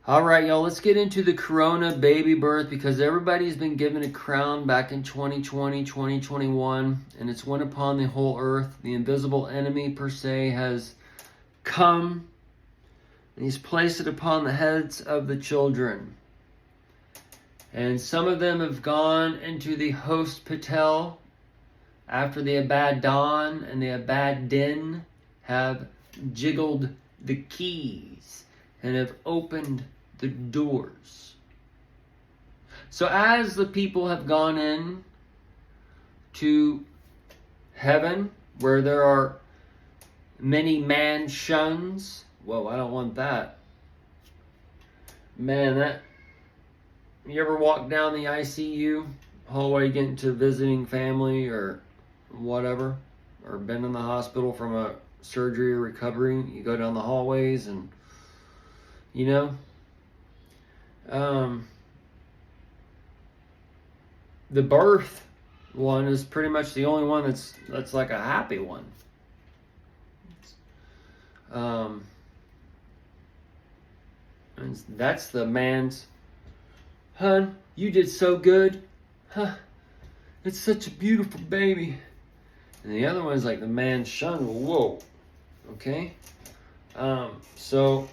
All right, y'all, let's get into the Corona baby birth, because everybody's been given a crown back in 2020, 2021, and it's went upon the whole earth. The invisible enemy, per se, has come, and he's placed it upon the heads of the children. And some of them have gone into the hospital after the Abaddon and the Abaddon have jiggled the keys and have opened the doors. So as the people have gone in to heaven, where there are many mansions. Whoa, I don't want that. Man, you ever walk down the ICU hallway getting to visiting family or whatever, or been in the hospital from a surgery or recovery? You go down the hallways and, you know, the birth one is pretty much the only one that's like a happy one. And that's the man's, "Hun, you did so good. Huh, it's such a beautiful baby." And the other one is like the man's shun. Whoa. Okay. So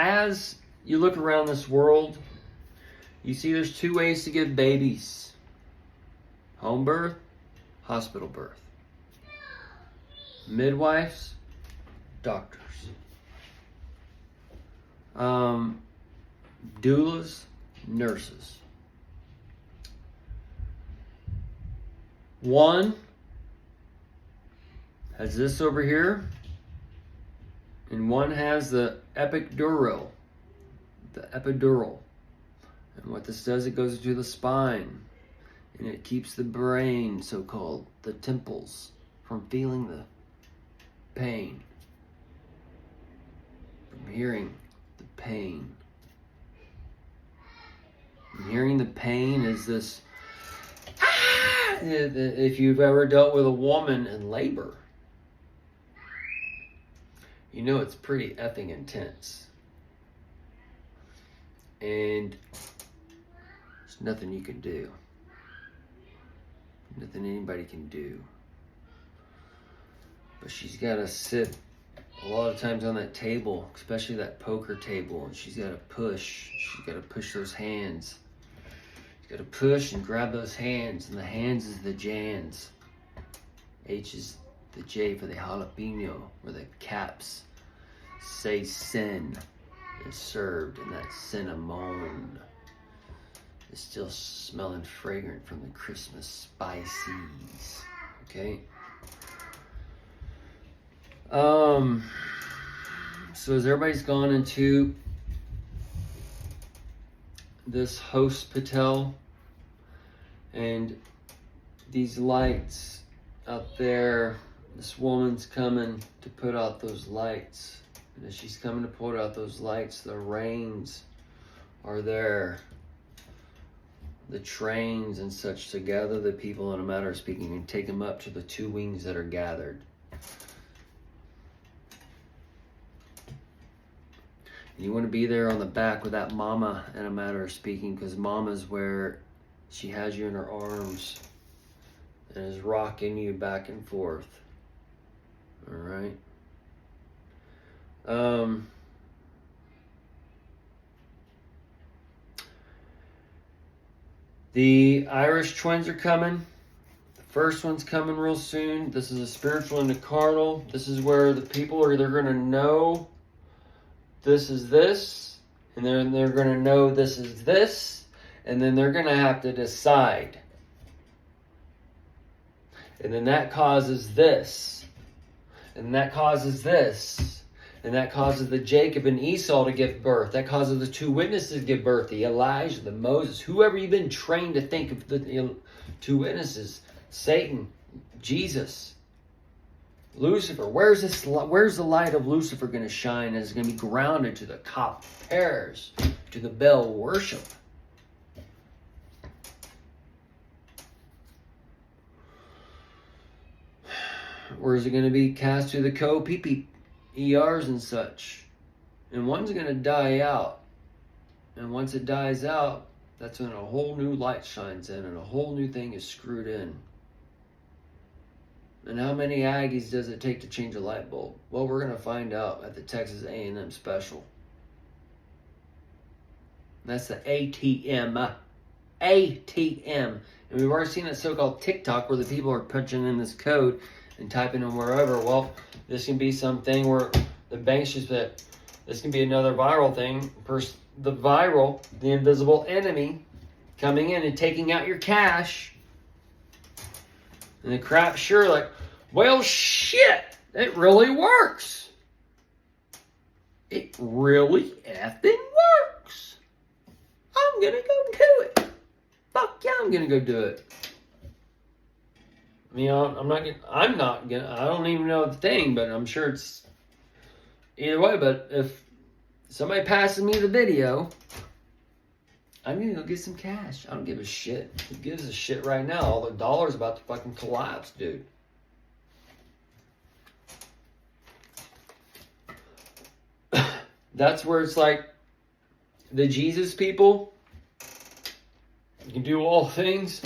as you look around this world, you see there's two ways to give babies: home birth, hospital birth. Midwives, doctors. Doulas, nurses. One has this over here, and one has the epidural. And what this does, it goes into the spine, and it keeps the brain, so-called, the temples, from feeling the pain, from hearing the pain. And hearing the pain is this, if you've ever dealt with a woman in labor, you know it's pretty effing intense. And there's nothing you can do. Nothing anybody can do. But she's got to sit a lot of times on that table, especially that poker table, and she's got to push. She's got to push those hands. She's got to push and grab those hands, and the hands is the Jans. H is the J for the jalapeno, where the caps say sin is served, and that cinnamon is still smelling fragrant from the Christmas spices. Okay? So as everybody's gone into this hospital, and these lights out there, this woman's coming to put out those lights. And as she's coming to put out those lights, the reins are there. The trains and such to gather the people, in a matter of speaking, and take them up to the two wings that are gathered. And you want to be there on the back with that mama, in a matter of speaking, because mama's where she has you in her arms and is rocking you back and forth. All right. The Irish twins are coming. The first one's coming real soon. This is a spiritual and a carnal. This is where the people are, they're going to know this is this, and then they're going to know this is this, and then they're going to have to decide. And then that causes this, and that causes this, and that causes the Jacob and Esau to give birth. That causes the two witnesses to give birth, the Elijah, the Moses, whoever you've been trained to think of the two witnesses, Satan, Jesus, Lucifer. Where's the light of Lucifer going to shine? It's going to be grounded to the copperas, to the Baal worship. or is it going to be cast to the co-PP ERs and such? And one's going to die out. And once it dies out, that's when a whole new light shines in and a whole new thing is screwed in. And how many Aggies does it take to change a light bulb? Well, we're going to find out at the Texas A&M special. That's the ATM. ATM. And we've already seen that so-called TikTok where the people are punching in this code and typing in wherever. Well, this can be something where the banks just that this can be another viral thing. The viral, the invisible enemy coming in and taking out your cash. And the crap sure like, well, shit, it really works. It really effing works. I'm going to go do it. Fuck yeah, I'm going to go do it. You know, I don't even know the thing, but I'm sure it's either way. But if somebody passes me the video, I'm going to go get some cash. I don't give a shit. Who gives a shit right now? All the dollar's about to fucking collapse, dude. That's where it's like the Jesus people, you can do all things.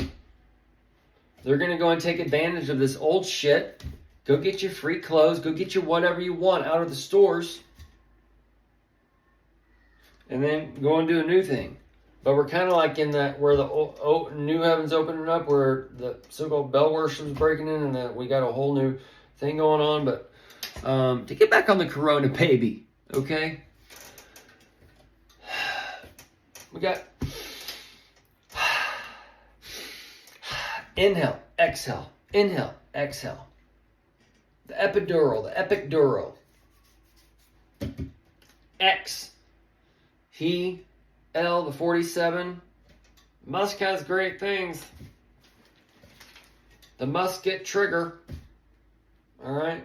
They're going to go and take advantage of this old shit. Go get your free clothes. Go get your whatever you want out of the stores. And then go and do a new thing. But we're kind of like in that where the new heaven's opening up, where the so-called bell worship's breaking in, and that we got a whole new thing going on. But to get back on the Corona baby, okay? We got inhale, exhale, inhale, exhale. The epidural, the epidural. X. He. L, the 47. Musk has great things. The musket trigger. All right.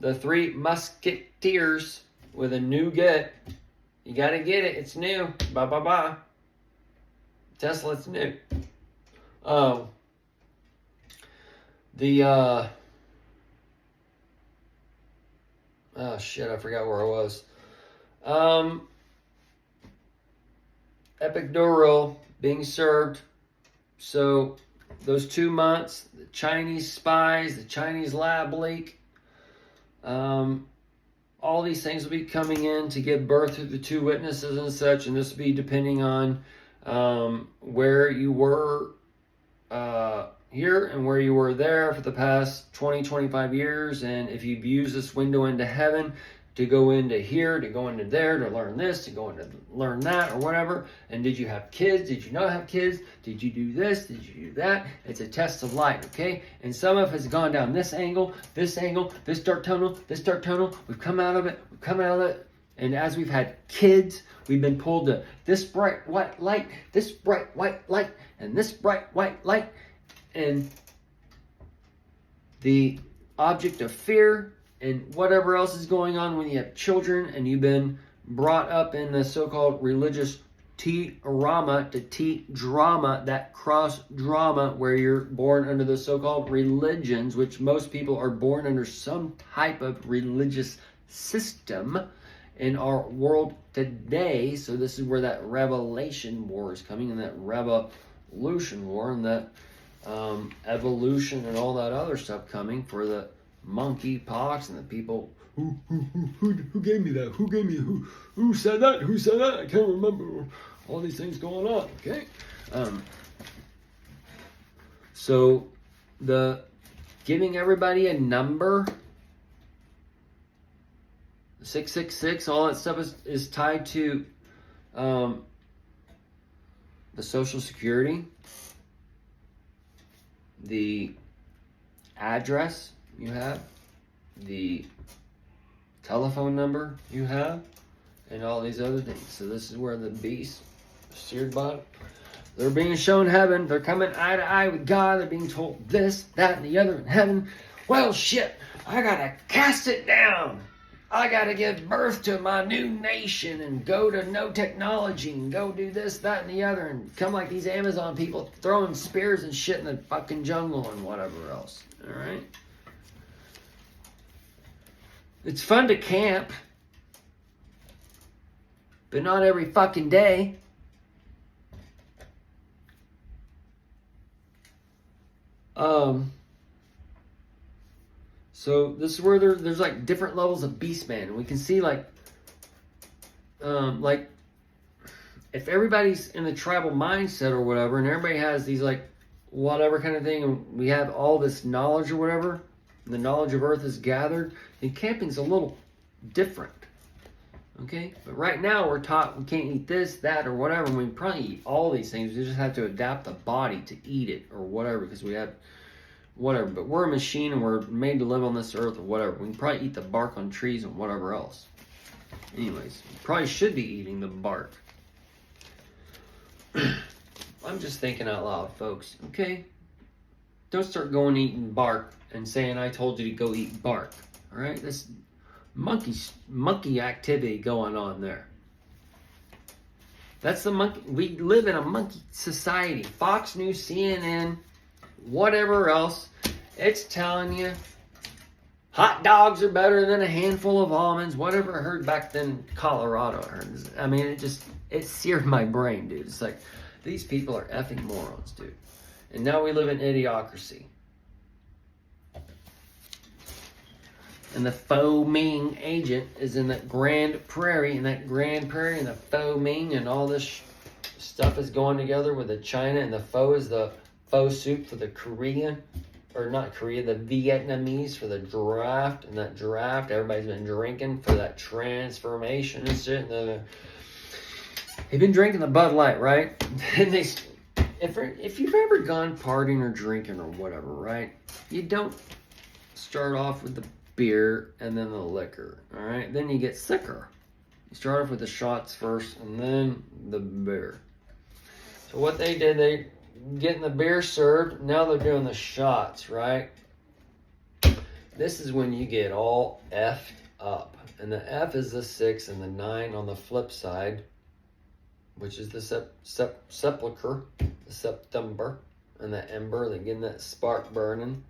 The 3 musketeers with a nougat. You got to get it. It's new. Bye, bye, bye. Tesla, it's new. Oh, shit, I forgot where I was. Epidural being served. So those 2 months, the Chinese spies, the Chinese lab leak, all these things will be coming in to give birth to the 2 witnesses and such, and this will be depending on where you were here and where you were there for the past 20, 25 years, and if you've used this window into heaven to go into here, to go into there, to learn this, to go into learn that, or whatever. And did you have kids? Did you not have kids? Did you do this? Did you do that? It's a test of light, okay? And some of us has gone down this angle, this dark tunnel, this dark tunnel. We've come out of it, And as we've had kids, we've been pulled to this bright white light, this bright white light, and this bright white light. And the object of fear and whatever else is going on when you have children and you've been brought up in the so-called religious T-rama to T-drama, that cross-drama where you're born under the so-called religions, which most people are born under some type of religious system in our world today. So this is where that revelation war is coming, and that revolution war, and that evolution and all that other stuff coming for the monkey pox and the people who gave me that, who said that, I can't remember, all these things going on, okay? So the giving everybody a number, 666, all that stuff is tied to the Social Security, the address you have, the telephone number you have, and all these other things. So this is where the beast, steered by, they're being shown heaven. They're coming eye to eye with God. They're being told this, that, and the other in heaven. Well, shit, I gotta cast it down. I gotta give birth to my new nation and go to no technology and go do this, that, and the other, and come like these Amazon people throwing spears and shit in the fucking jungle and whatever else. All right? It's fun to camp, but not every fucking day. So this is where there's like different levels of Beastman, and we can see like if everybody's in the tribal mindset or whatever, and everybody has these like whatever kind of thing, and we have all this knowledge or whatever, and the knowledge of Earth is gathered, then camping's a little different. Okay? But right now we're taught we can't eat this, that, or whatever. We can probably eat all these things. We just have to adapt the body to eat it or whatever, because we have whatever. But we're a machine and we're made to live on this earth or whatever. We can probably eat the bark on trees and whatever else. Anyways, we probably should be eating the bark. I'm just thinking out loud, folks. Okay? Don't start going eating bark and saying I told you to go eat bark. Alright? This monkey activity going on there. That's the monkey. We live in a monkey society. Fox News, CNN, whatever else. It's telling you hot dogs are better than a handful of almonds. Whatever I heard back then in Colorado. I mean, it seared my brain, dude. It's like, these people are effing morons, dude. And now we live in idiocracy. And the Fo Ming agent is in that Grand Prairie, and the Fo Ming and all this stuff is going together with the China, and the Pho is the pho soup for the Korean, or not Korea, the Vietnamese for the draft, and that draft everybody's been drinking for that transformation and shit. And they've been drinking the Bud Light, right? And if you've ever gone partying or drinking or whatever, right? You don't start off with the beer and then the liquor, all right? Then you get sicker. You start off with the shots first and then the beer. So what they did, they getting the beer served, now they're doing the shots, right? This is when you get all effed up. And the F is the 6 and the 9 on the flip side, which is the sepulcher, the September, and the ember, they're getting that spark burning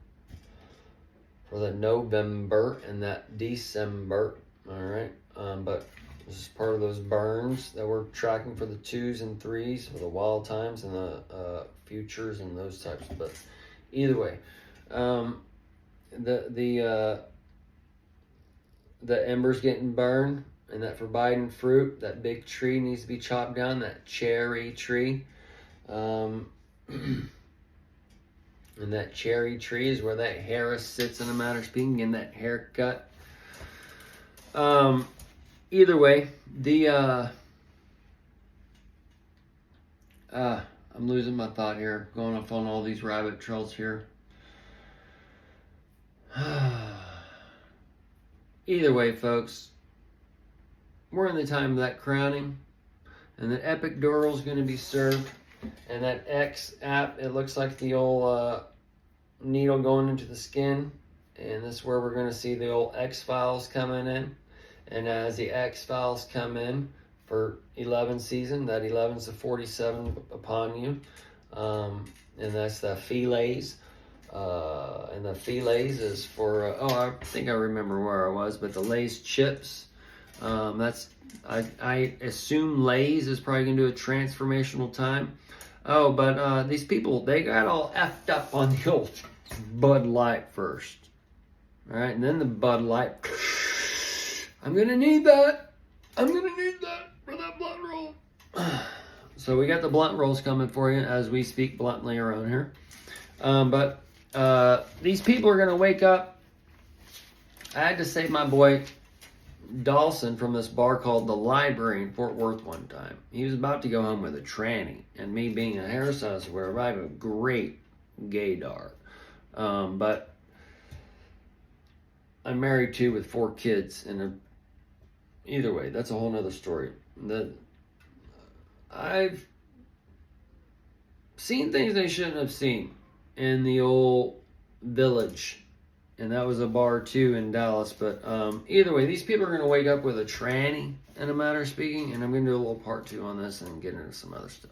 for the November and that December, all right? But this is part of those burns that we're tracking for the 2s and 3s, for the wild times and the futures and those types. But either way, the embers getting burned, and that forbidden fruit, that big tree needs to be chopped down, that cherry tree. And that cherry tree is where that Harris sits, in a matter of speaking, getting that haircut. Either way, I'm losing my thought here, going off on all these rabbit trails here. Either way, folks, we're in the time of that crowning, and the epidural is going to be served, and that X app, it looks like the old needle going into the skin, and this is where we're going to see the old X-Files coming in. And as the X-Files come in for 11 season, that 11's the 47 upon you, and that's the filets. And the filets is for, I think I remember where I was, but the Lay's chips. I assume Lay's is probably going to do a transformational time. Oh, but these people, they got all effed up on the old Bud Light first. All right, and then the Bud Light. I'm going to need that. I'm going to need that for that blunt roll. So we got the blunt rolls coming for you as we speak bluntly around here. But these people are going to wake up. I had to save my boy Dawson from this bar called The Library in Fort Worth one time. He was about to go home with a tranny. And me being a hairstylist, where I have a great gaydar. But I'm married too with 4 kids. And either way, that's a whole nother story. I've seen things I shouldn't have seen in the old Village. And that was a bar too in Dallas. But either way, these people are going to wake up with a tranny, in a matter of speaking. And I'm going to do a little part 2 on this and get into some other stuff.